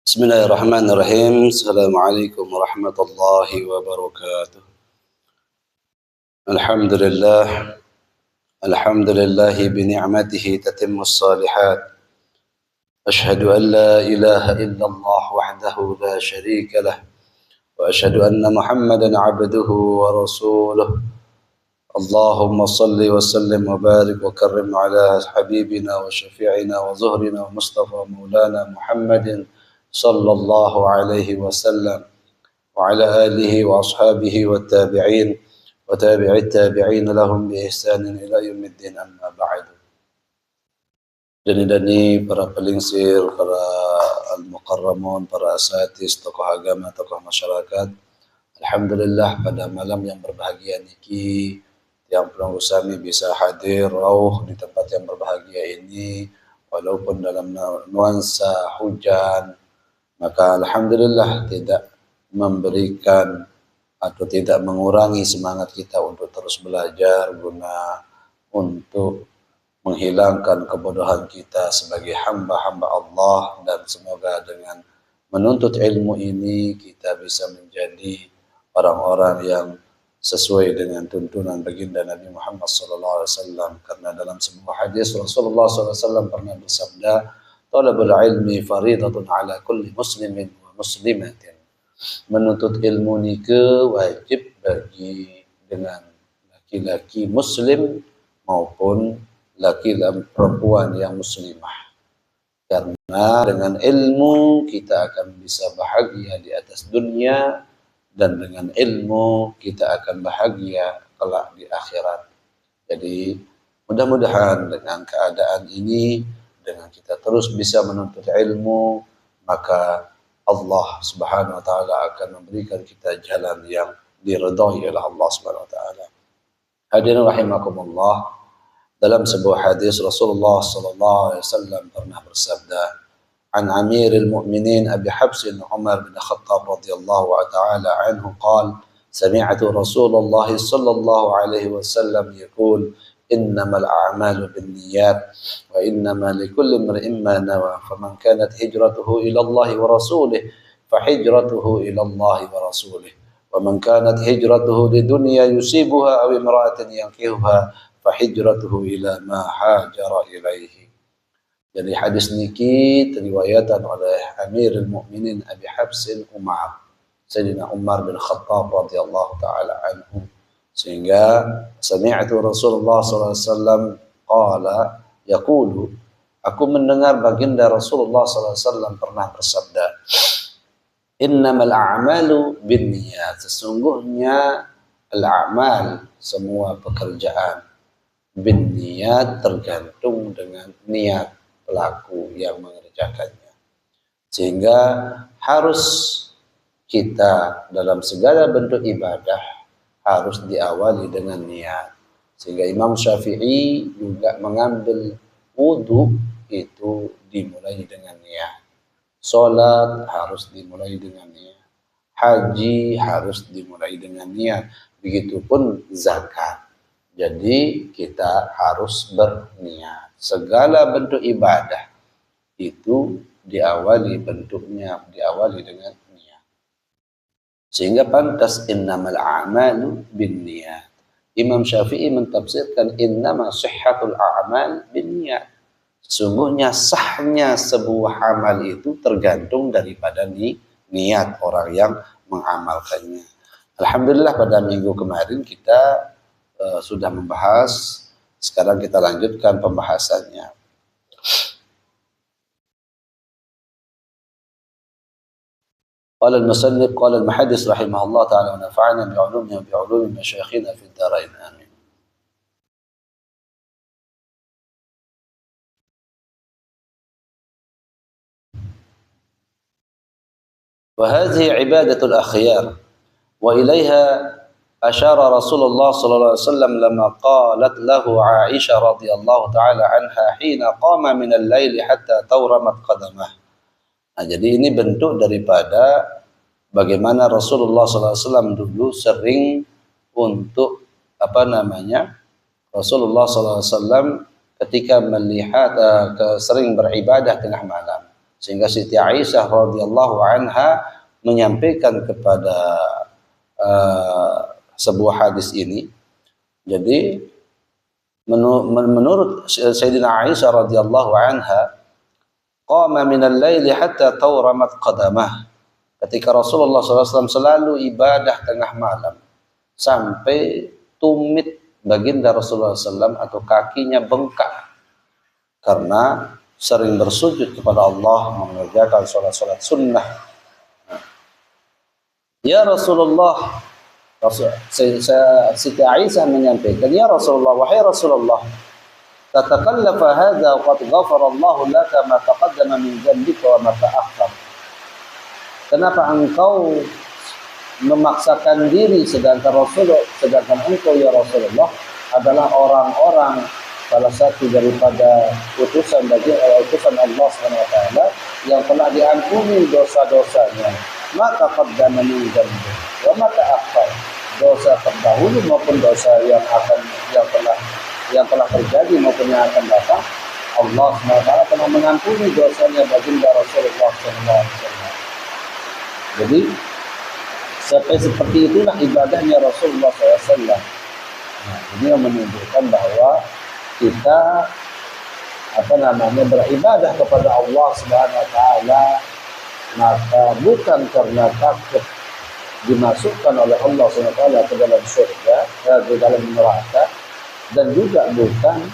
Bismillahirrahmanirrahim. Assalamualaikum warahmatullahi wabarakatuh. Alhamdulillah. Alhamdulillahi bini'matihi tatimmus salihat. Ashhadu an la ilaha illallah wahdahu la sharika lah. Wa ashhadu anna Muhammadan abduhu wa rasuluh. Allahumma salli wa sallim wa barik wa karrim ala habibina wa syafi'ina wa zuhrina wa mustafa maulana Muhammadin sallallahu alaihi wasallam وعلى آله وأصحابه والتابعين وتابع التابعين لهم بإحسان إلى يوم الدين أما بعد. Dani-dani para pelingsir, para al-muqarramun, para asatis, tokoh agama, tokoh masyarakat. Alhamdulillah pada malam yang berbahagia niki yang penunggu sami bisa hadir rauh di tempat yang berbahagia ini walaupun dalam nuansa hujan, maka alhamdulillah tidak memberikan atau tidak mengurangi semangat kita untuk terus belajar guna untuk menghilangkan kebodohan kita sebagai hamba-hamba Allah, dan semoga dengan menuntut ilmu ini kita bisa menjadi orang-orang yang sesuai dengan tuntunan baginda Nabi Muhammad SAW, karena dalam sebuah hadis Rasulullah SAW pernah bersabda, "Talabul ilmi faridatun ala kulli muslimin wa muslimatin." Menuntut ilmu nika wajib bagi dengan laki-laki muslim maupun laki-laki perempuan yang muslimah, karena dengan ilmu kita akan bisa bahagia di atas dunia, dan dengan ilmu kita akan bahagia kelak di akhirat. Jadi mudah-mudahan dengan keadaan ini, dengan kita terus bisa menuntut ilmu, maka Allah Subhanahu wa taala akan memberikan kita jalan yang diridhai oleh Allah Subhanahu wa taala. Hadirin rahimakumullah, dalam sebuah hadis Rasulullah sallallahu alaihi wasallam pernah bersabda, "An Amiril Mu'minin Abi Habs Umar bin Khattab radhiyallahu ta'ala anhu qala, sami'tu Rasulullah sallallahu alaihi wasallam yaqul, إنما الأعمال بالنيات وإنما لكل امرئ ما نوى فمن كانت هجرته إلى الله ورسوله فهجرته إلى الله ورسوله ومن كانت هجرته لدنيا يصيبها أو امرأة ينكحها فهجرته إلى ما هاجر إليه." Jadi hadis niki riwayatan oleh Amirul Mukminin Abi Habsin Umar, Sayyidina Umar bin Khattab radhiyallahu taala anhu, sehingga sami'tu Rasulullah SAW qala yaqulu, aku mendengar baginda Rasulullah SAW pernah bersabda, innamal a'malu binniyat, sesungguhnya al-a'mal, semua pekerjaan, binniyat, tergantung dengan niat pelaku yang mengerjakannya. Sehingga harus kita dalam segala bentuk ibadah harus diawali dengan niat. Sehingga Imam Syafi'i juga mengambil wudu itu dimulai dengan niat. Salat harus dimulai dengan niat. Haji harus dimulai dengan niat. Begitupun zakat. Jadi kita harus berniat. Segala bentuk ibadah itu diawali dengan niat. Sehingga pantas innamal a'malu binniyat. Imam Syafi'i mentafsirkan innama sihhatul a'mal binniyat. Sesungguhnya sahnya sebuah amal itu tergantung daripada niat orang yang mengamalkannya. Alhamdulillah pada minggu kemarin kita sudah membahas, sekarang kita lanjutkan pembahasannya. قال المصنف قال المحدث رحمه الله تعالى ونفعنا بعلومه وبعلوم مشايخنا في الدارين آمين. وهذه عبادة الأخيار وإليها أشار رسول الله صلى الله عليه وسلم لما قالت له عائشة رضي الله تعالى عنها حين قام من الليل حتى تورمت قدمه. Nah, jadi ini bentuk daripada bagaimana Rasulullah SAW dulu sering untuk Rasulullah SAW ketika melihat sering beribadah tengah malam, Sehingga Siti Aisyah radhiyallahu anha menyampaikan kepada sebuah hadis ini. Jadi menurut Sayyidina Aisyah radhiyallahu anha, qama minal laili hatta tawramat qadamah. Ketika Rasulullah SAW selalu ibadah tengah malam sampai tumit baginda Rasulullah SAW atau kakinya bengkak karena sering bersujud kepada Allah, mengerjakan sholat-sholat sunnah. Ya Rasulullah, Siti Aisyah menyampaikan, ya Rasulullah, wahai Rasulullah, tatakallafa hadza wa qad ghafara Allah laka ma taqaddama min dhanbika wa ma ta'akhkhar. Kenapa engkau memaksakan diri sedangkan engkau ya Rasulullah adalah orang-orang salah satu daripada utusan Allah SWT yang telah diampuni dosa-dosanya. Maka qaddama min dzambi wa ma ta'akhkhar, dosa terdahulu maupun dosa yang telah terjadi maupun yang akan datang, Allah SWT telah mengampuni dosanya baginda Rasulullah SAW. Jadi sampai seperti itulah ibadahnya Rasulullah SAW. Nah, ini yang menunjukkan bahwa kita beribadah kepada Allah Subhanahu wa taala maka bukan karena takut dimasukkan oleh Allah Subhanahu wa taala ke dalam surga, ke dalam neraka, dan juga bukan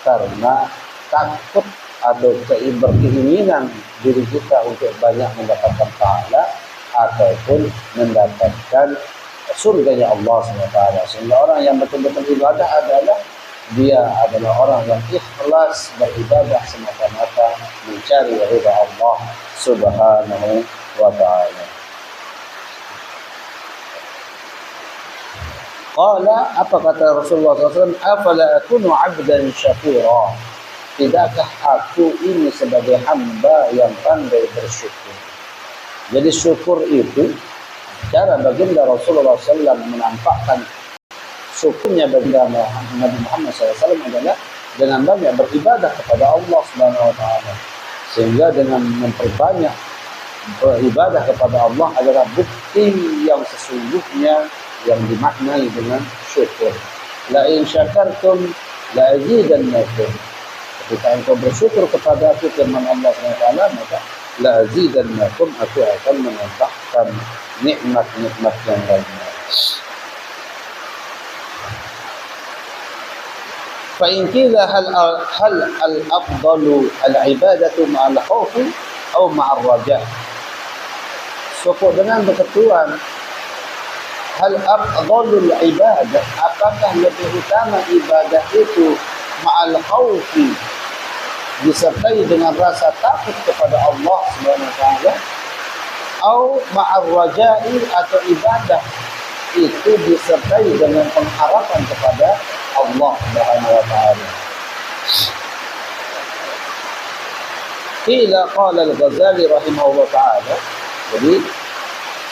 karena takut atau berkeinginan diri kita untuk banyak mendapatkan pahala ataupun mendapatkan surganya Allah SWT. Sehingga orang yang betul-betul ibadah dia adalah orang yang ikhlas beribadah semata-mata mencari ridha Allah Subhanahu wa ta'ala. Qala, apa kata Rasulullah SAW? Afala akunu abdan syakura. Tidakkah aku ini sebagai hamba yang pandai bersyukur? Jadi syukur itu, cara baginda Rasulullah SAW menampakkan syukurnya baginda Nabi Muhammad SAW adalah dengan banyak beribadah kepada Allah Subhanahu wa taala. Sehingga dengan memperbanyak beribadah kepada Allah adalah bukti yang sesungguhnya yang dimaknai dengan syukur. La in syakartum la azidannakum. Ketika engkau bersyukur kepada aku, firman Allah SWT, maka la azidannakum, aku akan menambahkan nikmat-nikmat yang lainnya. Fa in qila hal al-afdalu al-ibadatu ma'al khawfi atau ma'ar raja'. Syukur dengan berketuan, hal afdalul ibadah, apakah lebih utama ibadah itu ma'al khawfi, disertai dengan rasa takut kepada Allah Subhanahu wa taala, atau ma'ar raja'i, atau ibadah itu disertai dengan pengharapan kepada Allah Subhanahu wa taala. Qila qala al-Ghazali rahimahullah taala. Jadi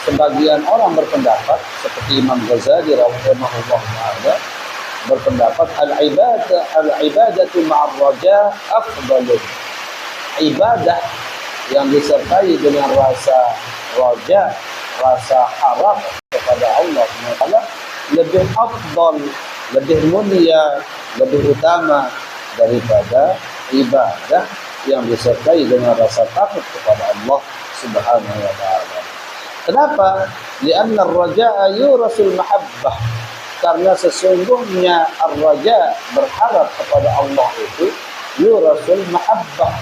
sebagian orang berpendapat seperti Imam Ghazali rahimahullah taala berpendapat al-ibadatu ma'ar raja' afdalu. Ibadah yang disertai dengan rasa raja, rasa harap kepada Allah SWT lebih afdal, lebih mulia, lebih utama daripada ibadah yang disertai dengan rasa takut kepada Allah Subhanahu wa taala. Kenapa? Lianna ar-raja'a yurasul mahabbah. Karena sesungguhnya ar-raja, berharap kepada Allah itu, yurasul mahabbah,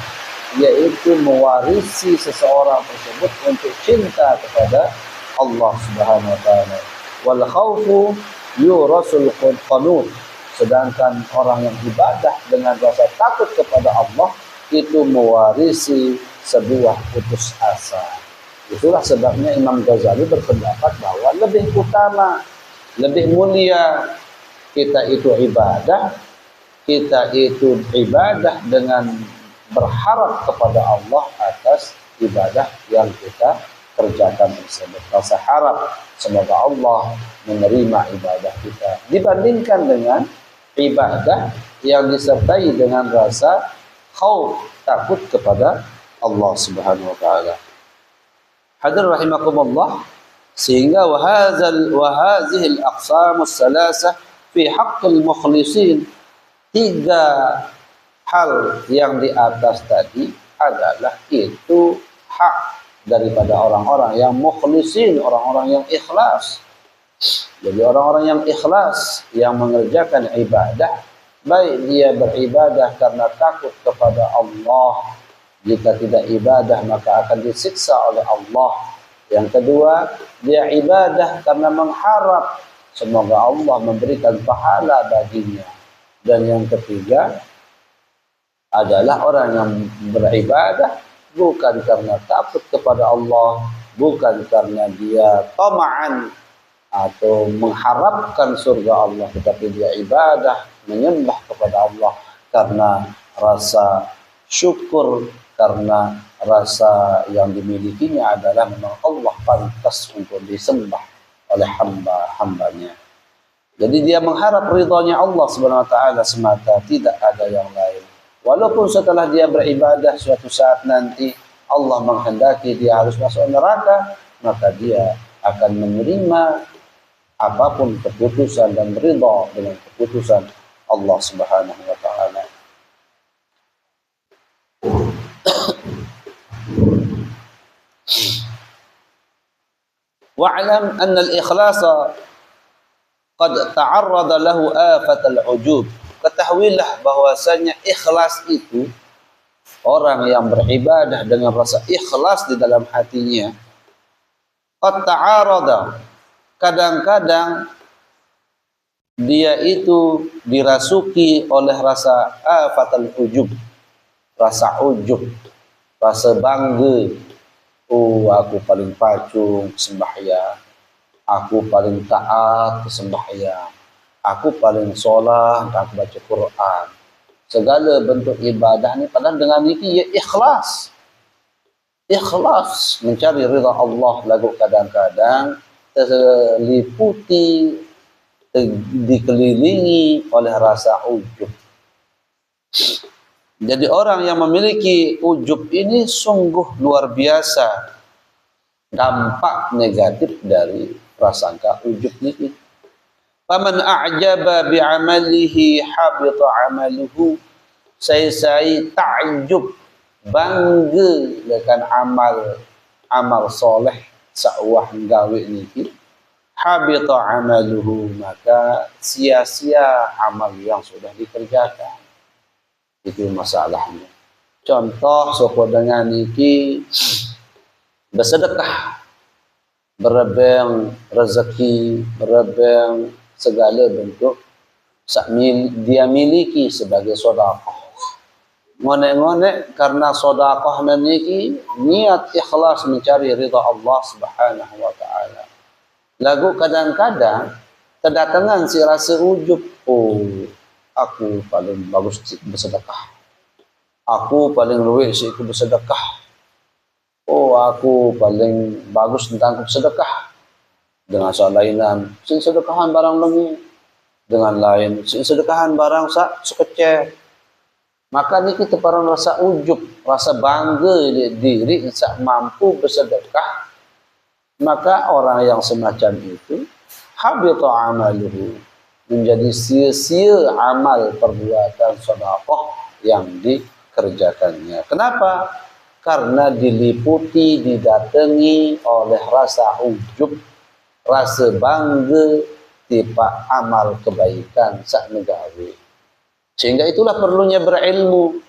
yaitu mewarisi seseorang tersebut untuk cinta kepada Allah Subhanahu wa taala. Wal khaufu yurasul qanut. Sedangkan orang yang ibadah dengan rasa takut kepada Allah itu mewarisi sebuah putus asa. Itulah sebabnya Imam Ghazali berpendapat bahwa lebih utama, lebih mulia kita itu ibadah dengan berharap kepada Allah atas ibadah yang kita kerjakan tersebut. Rasa harap semoga Allah menerima ibadah kita dibandingkan dengan ibadah yang disertai dengan rasa khauf, takut kepada Allah Subhanahu wa taala. Hadir rahimakumullah, sehingga wahazihil aqsamus salasah fi haqqil mukhlisin, tiga hal yang di atas tadi adalah itu hak daripada orang-orang yang mukhlisin, orang-orang yang ikhlas. Jadi orang-orang yang ikhlas, yang mengerjakan ibadah, baik dia beribadah karena takut kepada Allah, jika tidak ibadah maka akan disiksa oleh Allah. Yang kedua, dia ibadah karena mengharap semoga Allah memberikan pahala baginya. Dan yang ketiga adalah orang yang beribadah bukan karena takut kepada Allah, bukan karena dia tama'an atau mengharapkan surga Allah, tetapi dia ibadah, menyembah kepada Allah karena rasa syukur, karena rasa yang dimilikinya adalah memang Allah pantas untuk disembah oleh hamba-hambanya. Jadi dia mengharap ridhanya Allah Subhanahu wa taala semata, tidak ada yang lain. Walaupun setelah dia beribadah suatu saat nanti Allah menghendaki dia harus masuk neraka, maka dia akan menerima apapun keputusan dan ridha dengan keputusan Allah Subhanahu wa taala. Wa'lam anna al-ikhlasa qad ta'arrada lahu afat al-ujub. Ketahuilah bahwasanya ikhlas itu, orang yang beribadah dengan rasa ikhlas di dalam hatinya, qad ta'arrada, kadang-kadang dia itu dirasuki oleh rasa afatul ujub, rasa ujub, rasa bangga. Oh, aku paling pacung sembahyang, aku paling taat sembahyang, aku paling solat, aku baca Quran. Segala bentuk ibadah ni padahal dengan ini ya ikhlas. Ikhlas mencari ridha Allah, lagu kadang-kadang terliputi, dikelilingi oleh rasa ujub. Jadi orang yang memiliki ujub ini sungguh luar biasa dampak negatif dari prasangka ujub ini. Faman a'jaba bi'amalihi habita 'amaluhu. Saya ta'jub, bangga dengan amal soleh sakwah gawe niki, habita 'amaluhu, maka sia-sia amal yang sudah dikerjakan. Itu masalahnya. Contoh sapa dengan niki bersedekah, berebeng rezeki, berebeng segala bentuk dia miliki sebagai sedekah. Ngonek-ngonek karena sedekah niki niat ikhlas mencari ridha Allah Subhanahu wa taala. Lagu kadang-kadang terdatangan si rasa ujub, oh aku paling bagus bersedekah, aku paling luwih si aku bersedekah, oh aku paling bagus tentang bersedekah. Dengan salainan sin sedekahan barang lengi, dengan lain sin sedekahan barang sekecil. Maka ini kita parang rasa ujub, rasa bangga diri sak mampu bersedekah. Maka orang yang semacam itu habita amaluhu, menjadi sia-sia amal perbuatan sedekah yang dikerjakannya. Kenapa? Karena diliputi, didatangi oleh rasa ujub, rasa bangga tipa amal kebaikan sak negawi. Sehingga itulah perlunya berilmu.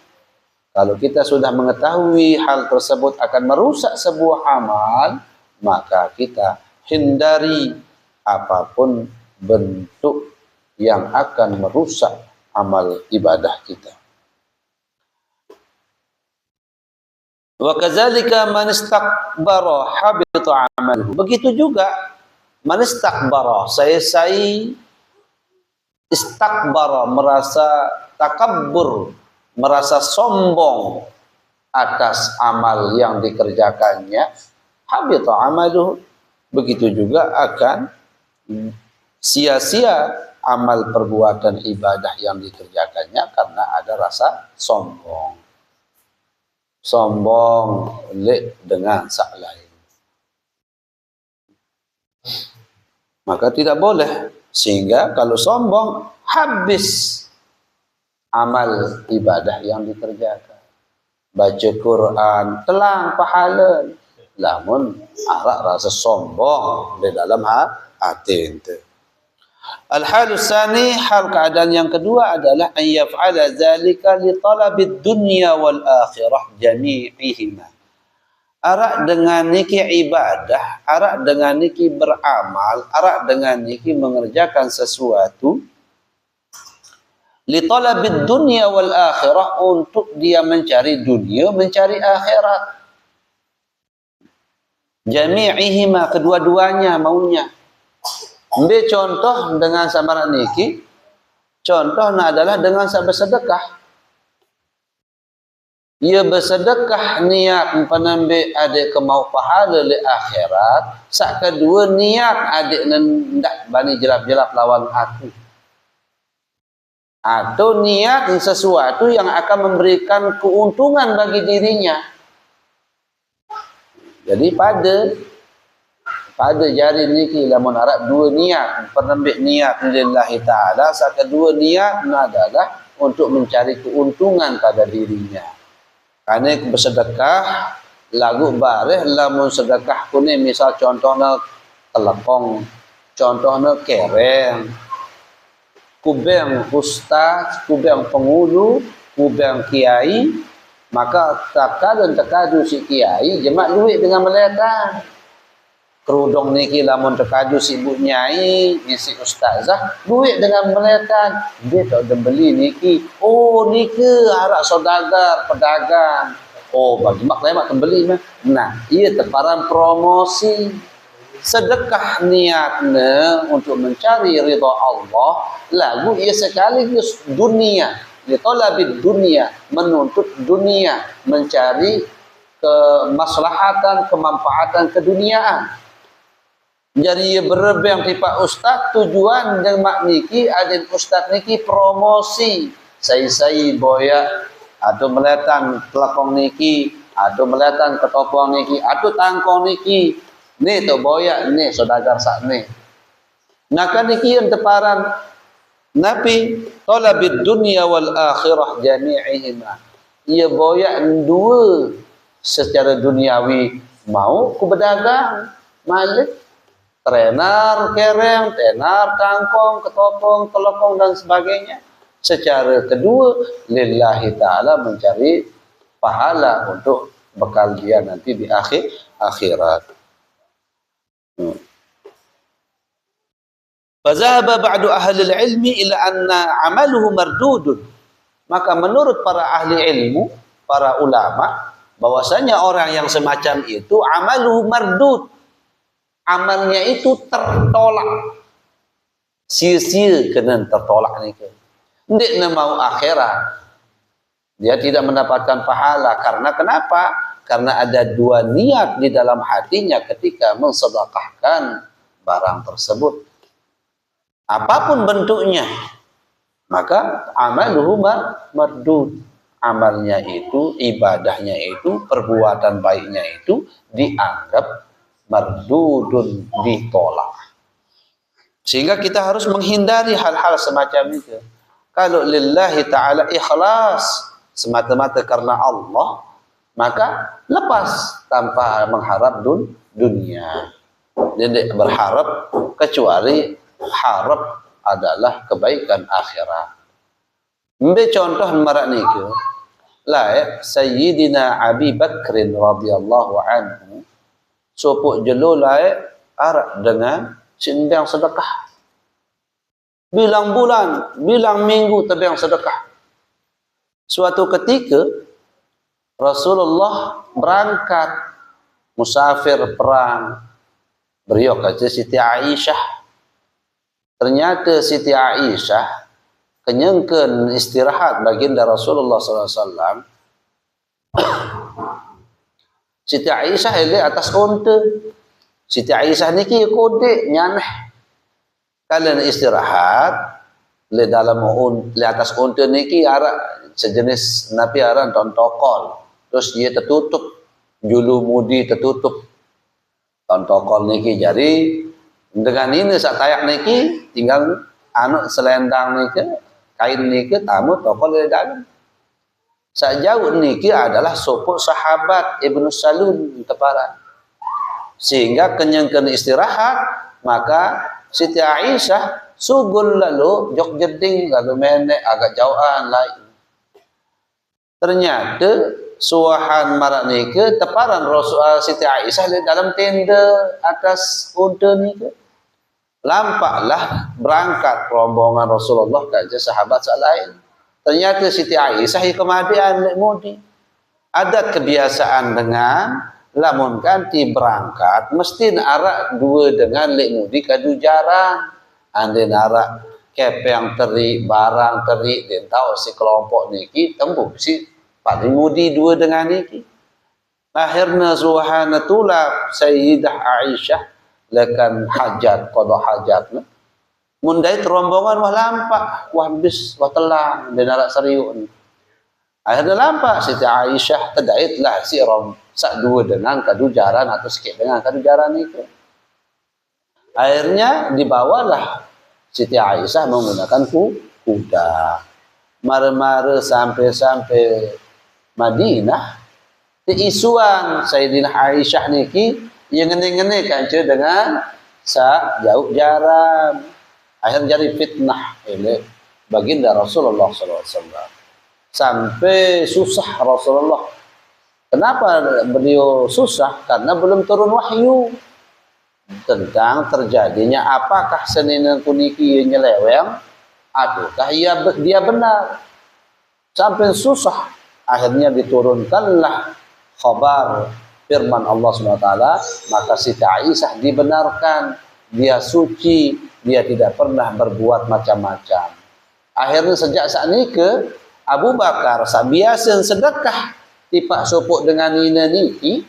Kalau kita sudah mengetahui hal tersebut akan merusak sebuah amal, maka kita hindari apapun bentuk yang akan merusak amal ibadah kita. Wa kadzalika man istakbara habita amaluhu. Begitu juga man istakbara, saya istakbara, merasa takabbur, merasa sombong atas amal yang dikerjakannya, habita amaluhu. Begitu juga akan sia-sia amal perbuatan ibadah yang dikerjakannya karena ada rasa sombong. sombong lek dengan sak lain. Maka tidak boleh. Sehingga kalau sombong, habis amal ibadah yang dikerjakan. Baca Quran, telang pahala. Namun, arak rasa sombong di dalam hati itu. Al-halus tsani, hal keadaan yang kedua adalah an yaf'ala dzalika li talabid dunya wal akhirah jami'ihima. Arak dengan niki ibadah, arak dengan niki beramal, arak dengan niki mengerjakan sesuatu li talabid dunya wal akhirah, untuk dia mencari dunia, mencari akhirat. Jami'ihima, kedua-duanya maunya. Ambil contoh dengan samaran niki. Contohnya adalah dengan bersedekah. Ia bersedekah niat penambil adik ke mau pahala di akhirat. Sak kedua niat adik hendak bani jelap-jelap lawan aku. Atau niat sesuatu yang akan memberikan keuntungan bagi dirinya. Jadi pada jari niki lamun harap dua niat, penambil niat lillahi ta'ala, sak kedua niat adalah untuk mencari keuntungan pada dirinya. Karena bersedekah lagu bareh, lamun sedekah kuning, misal contohnya telepong, contohnya kereng, kubeng ustaz, kubeng pengulu, kubeng kiai, maka takkan terkadu si kiai jemak duit dengan melekan. Kerudung niki lamun terkaju si ibu nyai, si ustazah, duit dengan mereka. Dia tak ada beli niki. Oh, niki harap saudagar, pedagang. Oh, bagi mak lain mak beli mah. Nah, ia terparan promosi. Sedekah niatnya untuk mencari ridha Allah, lagu ia sekaligus dunia. Litolabid dunia, menuntut dunia, mencari kemaslahatan, kemanfaatan keduniaan. Jadi berebeng pipa ustaz, tujuan dengan mak niki adin ustaz niki promosi. Saya boya atau meletan telapong niki, atau meletan ketopong niki, atau tangkong niki. Ni tu boya ni saudagar sak ni. Naka niki yang teparan Nabi talabid dunya wal akhirah jami'ihima. Ia boya dua secara duniawi, mau ku berdagang, malik tenar kereng, tenar tangkong, ketopong, telopong dan sebagainya. Secara kedua, lillahi ta'ala, mencari pahala untuk bekal dia nanti di akhirat. Fazahaba ba'du ahli ilmi ila anna amaluhu mardudun. Maka menurut para ahli ilmu, para ulama, bahwasanya orang yang semacam itu amaluhu mardud. Amalnya itu tertolak. Sia-sia kena tertolak ni ke. Ndik na mau akhirat. Dia tidak mendapatkan pahala. Karena kenapa? Karena ada dua niat di dalam hatinya ketika mensedekahkan barang tersebut. Apapun bentuknya. Maka amaluhu mardud. Amalnya itu, ibadahnya itu, perbuatan baiknya itu dianggap mardudun, ditolak. Sehingga kita harus menghindari hal-hal semacam itu. Kalau lillahi ta'ala ikhlas semata-mata karena Allah, maka lepas tanpa mengharap dunia. Jadi berharap kecuali harap adalah kebaikan akhirat. Ambil contoh marak niku. Laik Sayyidina Abi Bakrin radhiyallahu anhu sopok jelulai arak dengan sembiang sedekah. Bilang bulan, bilang minggu terbiang sedekah. Suatu ketika Rasulullah berangkat musafir perang. Beliau kata Siti Aisyah. Ternyata Siti Aisyah kenyangkan istirahat baginda Rasulullah SAW. Siti Aisyah elek atas unta. Siti Aisyah niki kodek nyaneh. Kalian istirahat le atas unta niki arak sejenis napi aran tontokol. terus dia tertutup, julu mudi tertutup. Tontokol niki jadi dengan ini sak tayak niki tinggal anu selendang niki kain niki tamu tokol di dalam. Sejauh niki adalah sopuk sahabat Ibnu Salul teparan. Sehingga kenyangkan istirahat, maka Siti Aisyah sugul lalu jok jeding lalu menek agak jauhan lain. Ternyata suahan marak niki teparan Rasul Siti Aisyah di dalam tenda atas unta niki. Lampaklah berangkat rombongan Rasulullah ke sahabat lain. Ternyata Siti Aisyah kemadian lek mudi. Ada kebiasaan dengan lamun ganti berangkat mesti arak dua dengan lek mudi kadu jarang. Ande narak kepeng teri barang teri den tahu si kelompok niki tembuk si paling mudi dua dengan niki. Akhirnya suhana tulak Sayyidah Aisyah lekan hajat qada hajatna. Mundai rombongan wah lampak, wah bis, wah telang, dan arak serius. Akhirnya lampak Siti Aisyah terdaitlah si rom sak dua dengan kadu jaran atau sikit dengan kadu jaran itu. Akhirnya dibawalah Siti Aisyah menggunakan kuda. Mare-mare sampai Madinah. Diisuan Sayyidina Aisyah niki yang ngene-ngene kanca dengan sak jauh jaran. Akhirnya jadi fitnah oleh baginda Rasulullah SAW. Sampai susah Rasulullah. Kenapa beliau susah? Karena belum turun wahyu tentang terjadinya apakah senina kuniki nyeleweng ataukah dia benar. Sampai susah. Akhirnya diturunkanlah khabar firman Allah SWT. Maka Siti Aisyah dibenarkan. Dia suci, dia tidak pernah berbuat macam-macam. Akhirnya sejak saat ini ke Abu Bakar biasa sedekah tipak sopok dengan nina niki.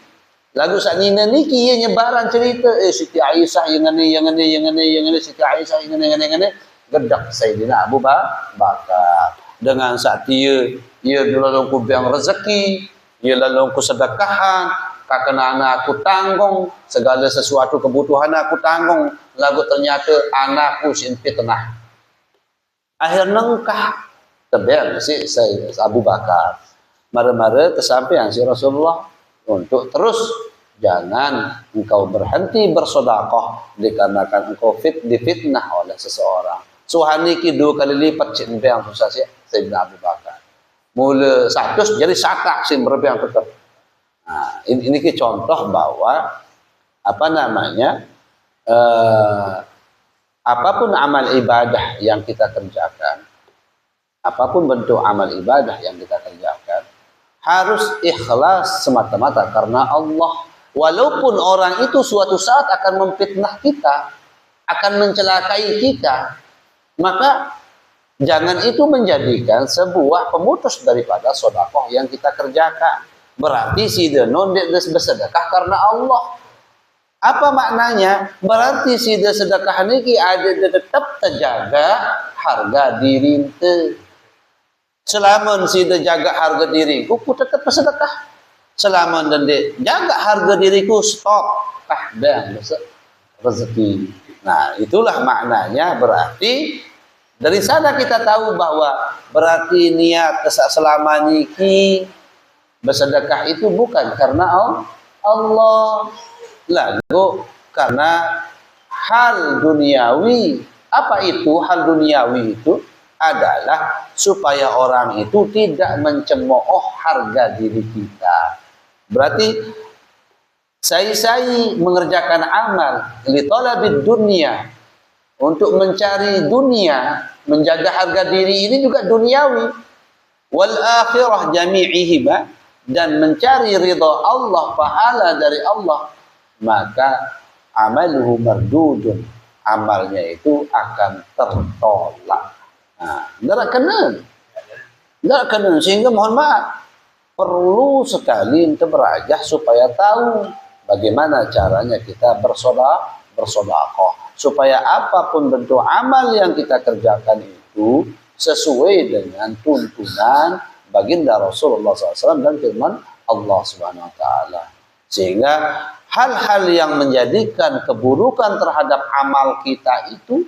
Lagu saat nina niki ia nyebaran cerita Siti Aisyah yang ini Siti Aisyah yang ini gedak Sayyidina Abu Bakar dengan saat ia lalu kubiang rezeki, ia lalu ku sedekahan. Kakena anak aku tanggung segala sesuatu kebutuhan aku tanggung lagu ternyata anakku sin fitnah akhir nengkah tebel si Abu Bakar mare-mare tersampaian si Rasulullah untuk terus jangan engkau berhenti bersedekah dikarenakan engkau difitnah oleh seseorang suhani ki dua kali lipat sin yang susah si Sayyidina Abu Bakar mula 100 jadi satak sin berbiang tetap. Nah, ini contoh bahwa apapun amal ibadah yang kita kerjakan, apapun bentuk amal ibadah yang kita kerjakan, harus ikhlas semata-mata karena Allah. Walaupun orang itu suatu saat akan memfitnah kita, akan mencelakai kita, maka jangan itu menjadikan sebuah pemutus daripada sedekah yang kita kerjakan. Berarti si denon bersedekah karena Allah. Apa maknanya? Berarti si sedekah niki ada tetap terjaga harga diri ente. Selama si jaga harga diriku, ku tetap bersedekah. Selama dende jaga harga diriku, stop. Dan rezeki. Nah, itulah maknanya berarti dari sana kita tahu bahwa berarti niat selama niki bersedekah itu bukan karena Allah, lalu karena hal duniawi. Apa itu hal duniawi itu? Adalah supaya orang itu tidak mencemooh harga diri kita. Berarti saya mengerjakan amal li talabid dunia untuk mencari dunia, menjaga harga diri ini juga duniawi. Wal akhirah jami'ihima dan mencari ridha Allah, pahala dari Allah, maka amaluhu mardudun, amalnya itu akan tertolak. Nah, tidak kena, sehingga mohon maaf, perlu sekali kita berajah supaya tahu bagaimana caranya kita bersedekah, supaya apapun bentuk amal yang kita kerjakan itu sesuai dengan tuntunan baginda Rasulullah SAW dan firman Allah Subhanahu wa taala. Sehingga hal-hal yang menjadikan keburukan terhadap amal kita itu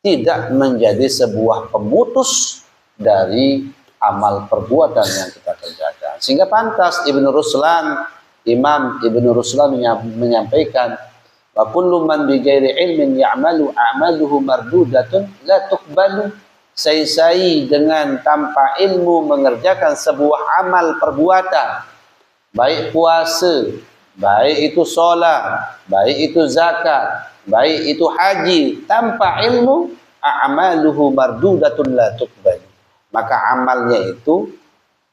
tidak menjadi sebuah pemutus dari amal perbuatan yang kita kerjakan. Sehingga pantas Imam Ibnu Ruslan menyampaikan, wa kullu man bi ghairi ilmin ya'malu a'maluhu mardudatun la tuqbalu. Sai-sai dengan tanpa ilmu mengerjakan sebuah amal perbuatan, baik puasa, baik itu solat, baik itu zakat, baik itu haji, tanpa ilmu, a'maluhu mardudatun la tuqbalu, maka amalnya itu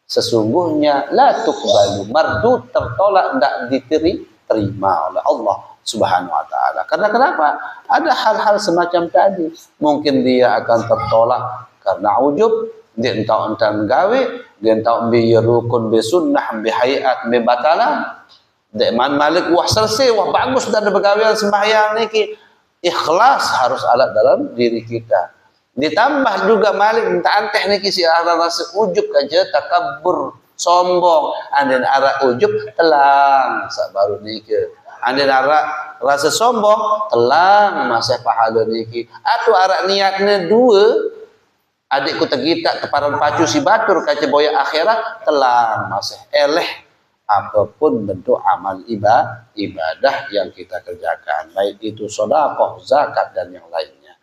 sesungguhnya la tuqbalu, mardud, tertolak, tidak diterima oleh Allah Subhanahu wa taala. Karena kenapa? Ada hal-hal semacam tadi. Mungkin dia akan tertolak karena ujub, dia entah gawe, dia entah bi rukun bi sunnah bi hayat bi batalan. Dek man malik wah selesai, wah bagus dan begawean sembahyang niki. Ikhlas harus ada dalam diri kita. Ditambah juga malik minta anteh niki si arah rasa ujub aja, takabur, sombong, andin arah ujub telang sabaru niki. Andin arah rasa sombong telang masa pahala niki. Atau arah niatnya dua, adikku tegita keparan pacu si batur kaca boya akhirat telang masa eleh apapun bentuk amal ibadah yang kita kerjakan, baik itu sedekah, zakat dan yang lainnya.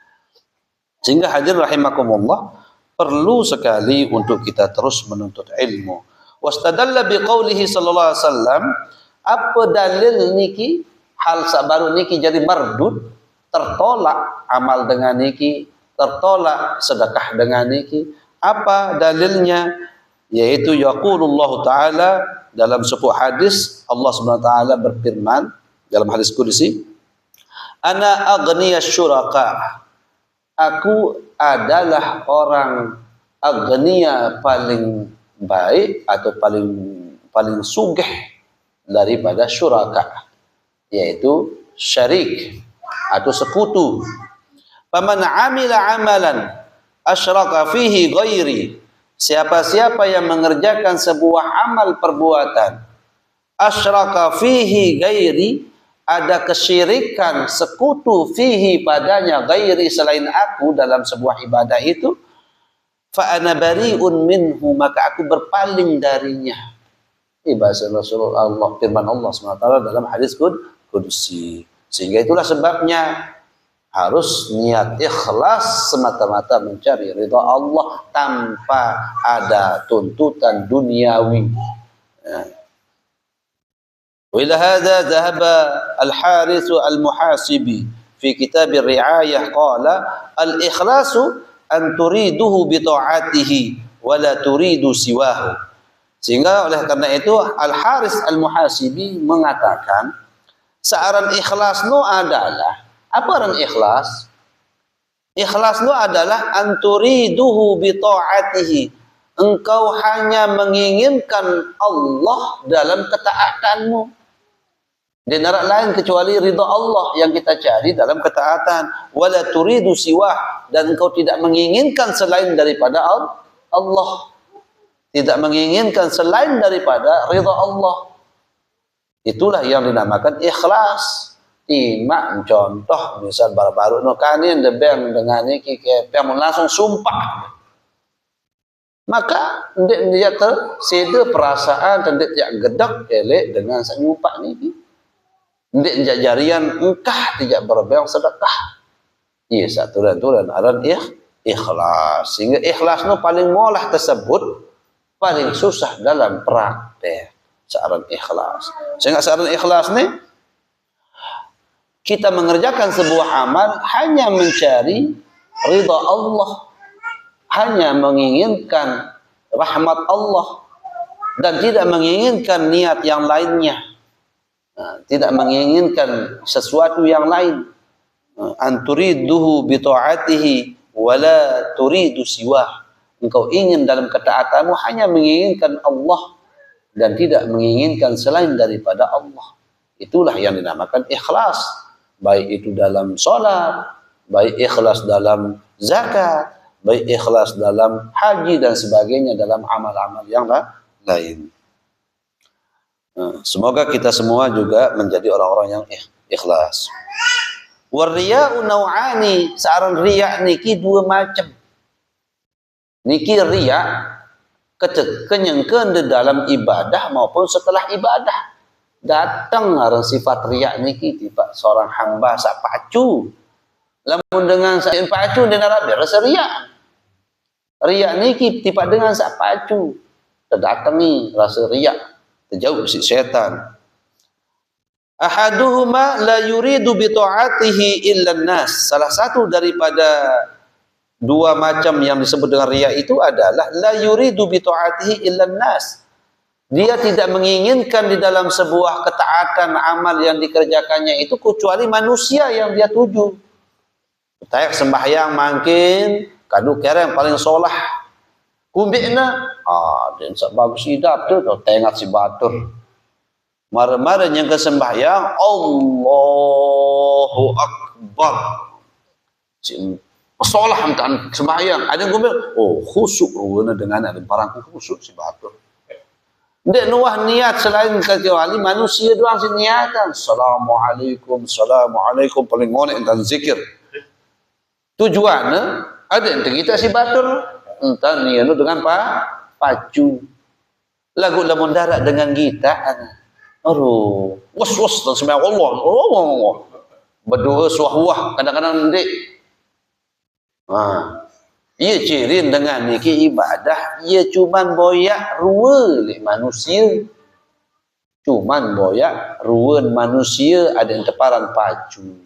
Sehingga hadirin rahimakumullah, perlu sekali untuk kita terus menuntut ilmu. Wastadalla biqaulihi sallallahu alaihi wasallam, apa dalil niki hal sabaru niki jadi mardud, tertolak amal dengan niki, tertolak sedekah dengan niki. Apa dalilnya? Yaitu yaqulullah taala, dalam sebuah hadis Allah Subhanahu wa taala berfirman dalam hadis qudsi, ana aghniyasy syuraka, aku adalah orang agniya paling baik atau paling sugih daripada syuraka, yaitu syarik atau sekutu. Faman amila amalan asyraka fihi ghairi, siapa-siapa yang mengerjakan sebuah amal perbuatan asyraka fihi ghairi, ada kesyirikan, sekutu, fihi padanya, ghairi selain aku dalam sebuah ibadah itu, fa ana bari'un minhu, maka aku berpaling darinya. Bahasa Rasulullah, firman Allah SWT dalam hadis qudsi. Sehingga itulah sebabnya harus niat ikhlas semata-mata mencari ridha Allah tanpa ada tuntutan duniawi. Wa ila hadza dhahaba al-Harits al-Muhasibi fi kitab ar-Ri'ayah qala al-ikhlasu an turiduhu bi ta'atihi wa la turidu siwahu. Sehingga oleh karena itu Al-Harits Al-Muhasibi mengatakan searan ikhlas nu adalah apa ran ikhlas? Ikhlas nu adalah anturiduhu bi ta'atihi. Engkau hanya menginginkan Allah dalam ketaatanmu. Di neraka lain kecuali ridha Allah yang kita cari dalam ketaatan. Wala turidu siwah, dan engkau tidak menginginkan selain daripada Allah. Tidak menginginkan selain daripada ridha Allah. Itulah yang dinamakan ikhlas. Timak contoh misal baru-baru no kanin debeng dengan iki yang langsung sumpah, maka dia terseda perasaan tendik jak gedak elek dengan senyumpah niki, ndik jajarian engkah tidak berbeng sedekah. Iya satu dan aran ikhlas. Sehingga ikhlas no paling molah tersebut paling susah dalam praktek searan ikhlas. Sehingga searan ikhlas nih kita mengerjakan sebuah amal hanya mencari ridha Allah, hanya menginginkan rahmat Allah dan tidak menginginkan niat yang lainnya, tidak menginginkan sesuatu yang lain. Anturiduhu bi ta'atihi wala turidu siwah. Engkau ingin dalam ketaatanmu hanya menginginkan Allah dan tidak menginginkan selain daripada Allah. Itulah yang dinamakan ikhlas. Baik itu dalam sholat, baik ikhlas dalam zakat, baik ikhlas dalam haji dan sebagainya dalam amal-amal yang lain. Semoga kita semua juga menjadi orang-orang yang ikhlas. Wariya'u nau'ani, searan riya niki dua macam. Niki riya kenyengkeun di dalam ibadah maupun setelah ibadah. Datang ngaran sifat riya niki tiba seorang hamba sak pacu. Lamun dengan sak pacu dan Arabi rasa riya. Riya niki tiba dengan sak pacu. Terdatangi rasa riya, terjauh si setan. Ahaduhuma la yuridu bi ta'atihi illa nas. Salah satu daripada dua macam yang disebut dengan riya itu adalah la yuridu bi ta'atihi illa nas. Dia tidak menginginkan di dalam sebuah ketaatan amal yang dikerjakannya itu kecuali manusia yang dia tuju. Tayak sembahyang makin kadu kira yang paling solah. Kumbikna dan sebagus idap tu tengok si batur. Mara-mara yang kesembahyang Allahu Akbar. Solah hantan sembahyang. Ada yang ngomel, khusyuk ruana dengan ada barang khusyuk si batur. Dek nuah niat selain kecuali manusia doang si niatan. Assalamualaikum, assalamualaikum paling ngonek dan zikir. Tujuannya ada yang kita si batur. Entah niat dengan pacu. Lagu lamun darat dengan kita. Aduh, was dan sembahyang Allah. Berdoa suah-wah kadang-kadang dek. Ia cirin dengan niki ibadah, ia cuman boyak rua le manusia. Cuman boyak ruan manusia ada yang teparan pacu.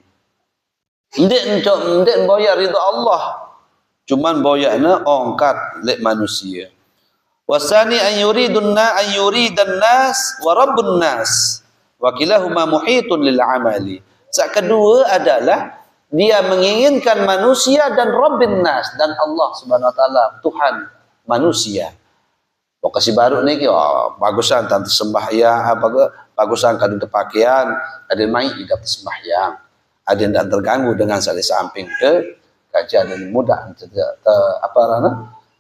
Ndek boyak ridha Allah. Cuman boyakna ongkat le manusia. Wasani an yuridan nas wa rabbun nas wa kilahuma muhitun lil amali. Sak kedua adalah dia menginginkan manusia dan Rabbin nas dan Allah Subhanahu wa taala Tuhan manusia. Lokasi baru ni bagusan tante sembahyang bagusan kadu pakaian ada mai idak sembahyang. Ada yang tak terganggu dengan saling samping ke kajian dan mudah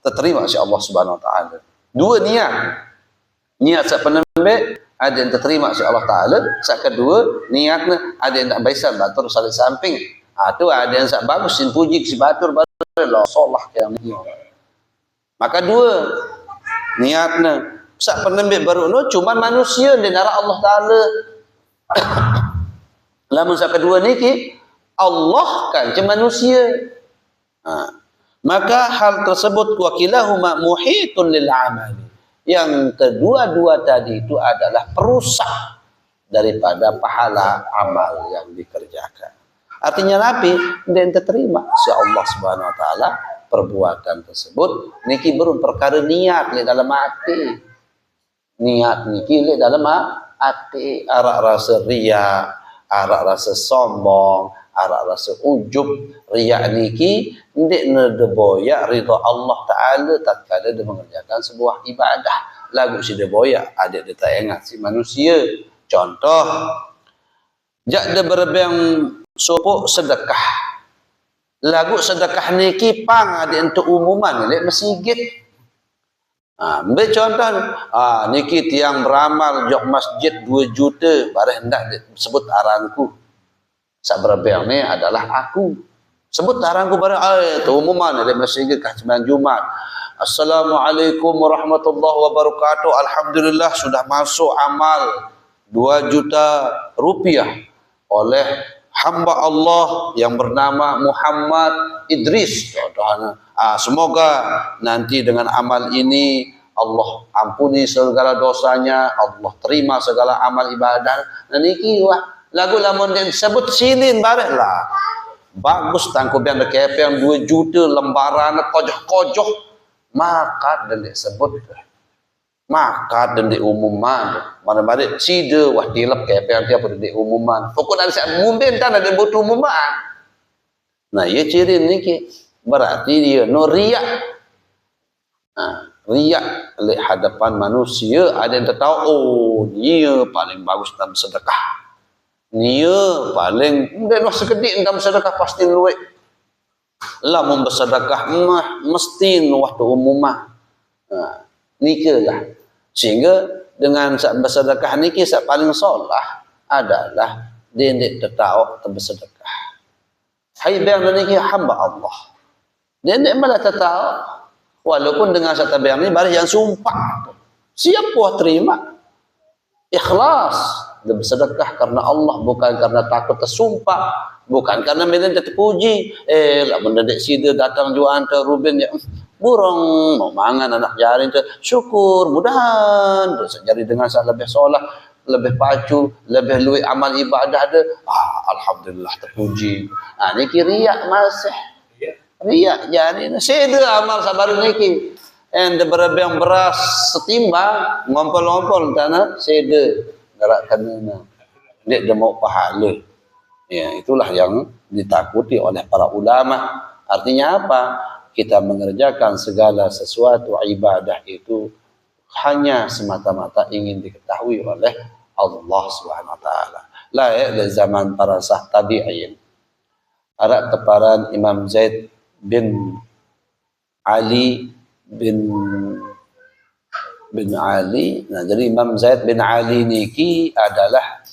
terterima oleh Allah Subhanahu wa taala. Dua niat sak penembe ada yang terterima oleh Allah taala, sak kedua niatnya ada yang tak baisan batur saling samping. Tu ada yang sak bagus sin puji si batur lah solah yang ni. Maka dua niatnya sak penembe baru no cuma manusia di nara Allah taala. Lamun sak kedua niki Allah kan cuma manusia. Maka hal tersebut wakilahuma muhitun lil amali. Yang kedua-dua tadi itu adalah perusak daripada pahala amal yang dikerjakan. Artinya Nabi dan terima si Allah Subhanahu wa taala perbuatan tersebut niki berun perkara niat di dalam hati. Niat niki di dalam hati, arak rasa riya, arak rasa sombong, arak rasa ujub. Riya niki ndek nedeboya ridha Allah taala tatkala dia mengerjakan sebuah ibadah. Lagu si deboya ada dia tak ingat si manusia. Contoh jak de berebeng sopok sedekah. Lagu sedekah niki pang ada untuk umuman lek masjid. Ambil contoh niki tiang beramal jok masjid 2 juta bareh hendak sebut arangku. Sak berebeng ni adalah aku. Sebut arangku bareh tu umuman lek masjid kah sembahyang Jumat. Assalamualaikum warahmatullahi wabarakatuh. Alhamdulillah sudah masuk amal 2 juta rupiah oleh hamba Allah yang bernama Muhammad Idris. Semoga nanti dengan amal ini Allah ampuni segala dosanya, Allah terima segala amal ibadah. Dan niki lagu lamun yang disebut silin bareh lah. Bagus tangku biang DKP yang 2 juta lembaran kojoh-kojoh maka dan disebut maka dan diumuman mana-mana cide wah dilap KP yang tiap di umuman pokok ada saya mungkin tak ada butuh umuman. Nah ia ciri niki berarti dia no riak. Riak oleh hadapan manusia ada yang tahu dia paling bagus dalam sedekah. Dia paling dan sekedik dalam sedekah pasti luwek. Lamun bersedekah mesti waktu umumah. Nikalah. Sehingga dengan bersedekah niki sak paling solah adalah dia ndik tetau bersedekah. Hai bang niki hamba Allah. Dia ndik malah tetau walaupun dengan sak bang ni baris yang sumpah. Siap puas terima. Ikhlas dia bersedekah karena Allah, bukan karena takut tersumpah, bukan karena bila dia terpuji. Lah benda dek sida datang juan ke Ruben ya burung mau mangan anak jari tu syukur mudahan jadi dengan saya lebih solat, lebih pacu, lebih luik amal ibadah ada. Alhamdulillah terpuji. Niki riak masih riak jadi seda amal sabar niki. And berabang beras setimbang ngompol-ngompol tanah seda gerak kanana dia mau pahala. Ya, itulah yang ditakuti oleh para ulama. Artinya apa? Kita mengerjakan segala sesuatu ibadah itu hanya semata-mata ingin diketahui oleh Allah Subhanahu wa taala. La ya zaman para sah tabi'in. Ada teparan Imam Zaid bin Ali bin Ali. Nah, jadi Imam Zaid bin Ali niki adalah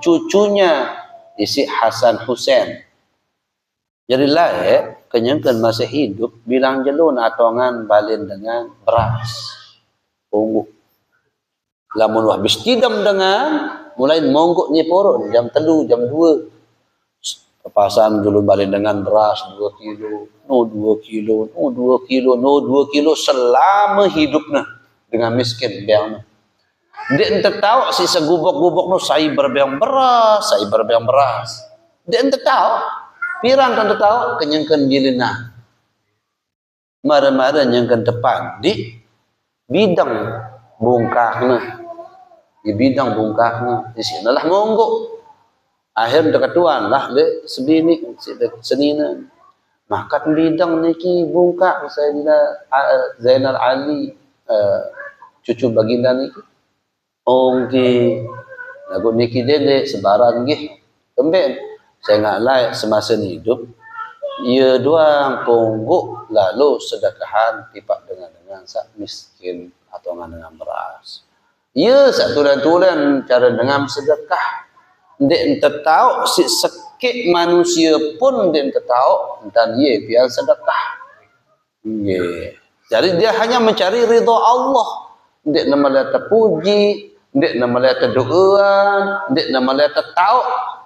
cucunya isi Hasan Husain. Jadi lah kenyangkan masih hidup bilang jelun atongan balin dengan beras ungguk. Lamun habis tidam dengan mulai monggok ni poron jam 3 jam 2. Pasan dulu balin dengan beras 2 kilo, no 2 kilo, no 2 kilo, no 2 kilo selama hidupnya dengan miskin biang. Dia ente tahu si segubok-gubok no saya berbiang beras. Dia ente tahu pirang ente tahu kenyangkan jilina. Mara-mara nyangkan depan di bidang bungkahna. Di bidang bungkahna di sinalah monggok. Akhir deketuan lah le sebini senina makan bidang niki bungkak Zainal Ali cucu baginda niki ongki lagu niki dede sebaran nggih kemben saya nggak layak semasa hidup ia doang ponggok lalu sedekahan tipak dengan sak miskin atau dengan beras ia sak tulen-tulen cara dengan sedekah. Dia ente tahu si sekik manusia pun dia ente tahu dan ye biar sedekah. Ye. Jadi dia hanya mencari ridha Allah. Dia nama dia terpuji, dia nama dia terdoaan, dia nama dia tahu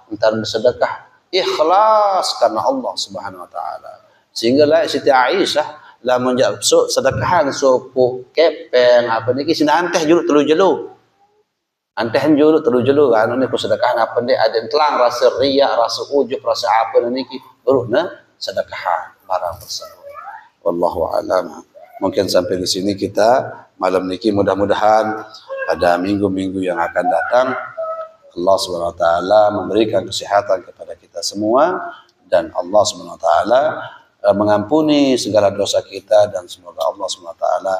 entar bersedekah ikhlas karena Allah Subhanahu wa taala. Sehingga lah Siti Aisyah lah menjak sedekahan sopuk kepeng apa niki sinanteh julu telu jelu. Antehan julu terus julu anu ni ku sedekahan apa dia ada telang rasa riak, rasa ujub, rasa apa niki baru sedekahan barang tersebut. Wallahu a'lam. Mungkin sampai di sini kita malam niki mudah-mudahan pada minggu-minggu yang akan datang Allah Subhanahu wa taala memberikan kesehatan kepada kita semua dan Allah Subhanahu wa taala mengampuni segala dosa kita dan semoga Allah Subhanahu wa taala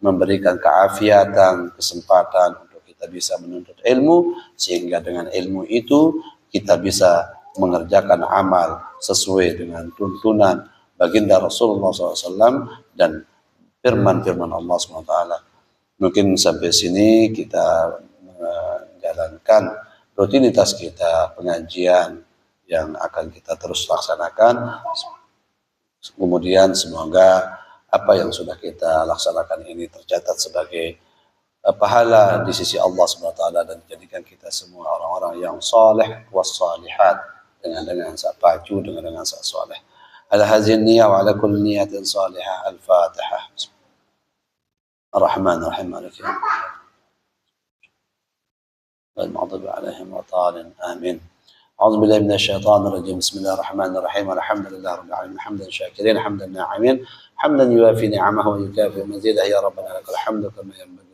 memberikan keafiatan, kesempatan kita bisa menuntut ilmu sehingga dengan ilmu itu kita bisa mengerjakan amal sesuai dengan tuntunan baginda Rasulullah SAW dan firman-firman Allah SWT. Mungkin sampai sini kita menjalankan rutinitas kita pengajian yang akan kita terus laksanakan. Kemudian semoga apa yang sudah kita laksanakan ini tercatat sebagai pahala di sisi Allah Subhanahu wa taala dan dijadikan kita semua orang-orang yang saleh was-salihat dengan pacu dengan saleh. Ala hadhihi niyyah wa ala kulli niyatin salihah. Al-Fatihah. Ar-Rahman Ar-Rahim Maliki al-Maghdubi 'alaihim wa dhalin. Amin. أعوذ بالله من الشيطان الرجيم بسم الله الرحمن الرحيم الحمد لله رب العالمين حمدا شاكرين حمدا ناعمين حمدا يوافي نعمه ويكافئ مزيده يا ربنا لك الحمد كما ينبغي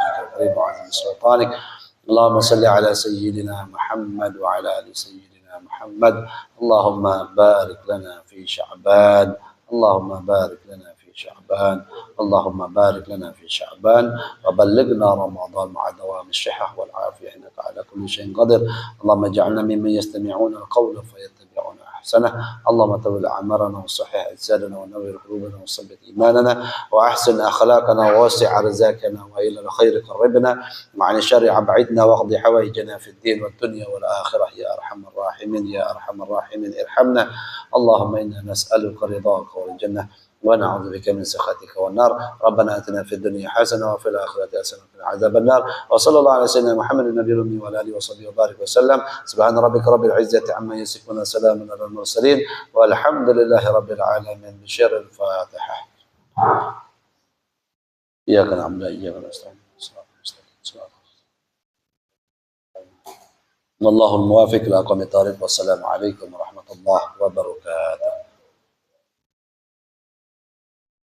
الكريم وعظيم سلطانك اللهم صل على سيدنا محمد وعلى ال سيدنا محمد اللهم بارك لنا في شعبان اللهم بارك لنا في شعبان اللهم بارك لنا في شعبان وبلغنا رمضان مع دوام الصحة والعافية إنك على كل شيء قدير اللهم اجعلنا ممن يستمعون القول فيتبعون أحسنه حسنة. اللهم طول أعمارنا وصحح أجسادنا ونور قلوبنا وثبت إيماننا وأحسن أخلاقنا ووسع أرزاقنا وإلى الخير قربنا وعن الشر أبعدنا واقض حوائجنا في الدين والدنيا والآخرة يا أرحم الراحمين يا أرحم الراحمين. ارحمنا. اللهم إنا نسألك رضاك والجنة ونعوذ بك من سخطك والنار. ربنا آتنا في الدنيا حسنة وفي الآخرة حسنة وقنا عذاب النار. وصلى الله على سيدنا محمد النبي الأمي وعلى آله وصحبه وبارك وسلم. سبحان ربك رب العزة عما يصفون سلام على المرسلين والحمد لله رب العالمين. بشر الفاتحة. إياك نعبد وإياك نستعين. والله الموافق لأقوم الطريق. والسلام عليكم ورحمة الله وبركاته.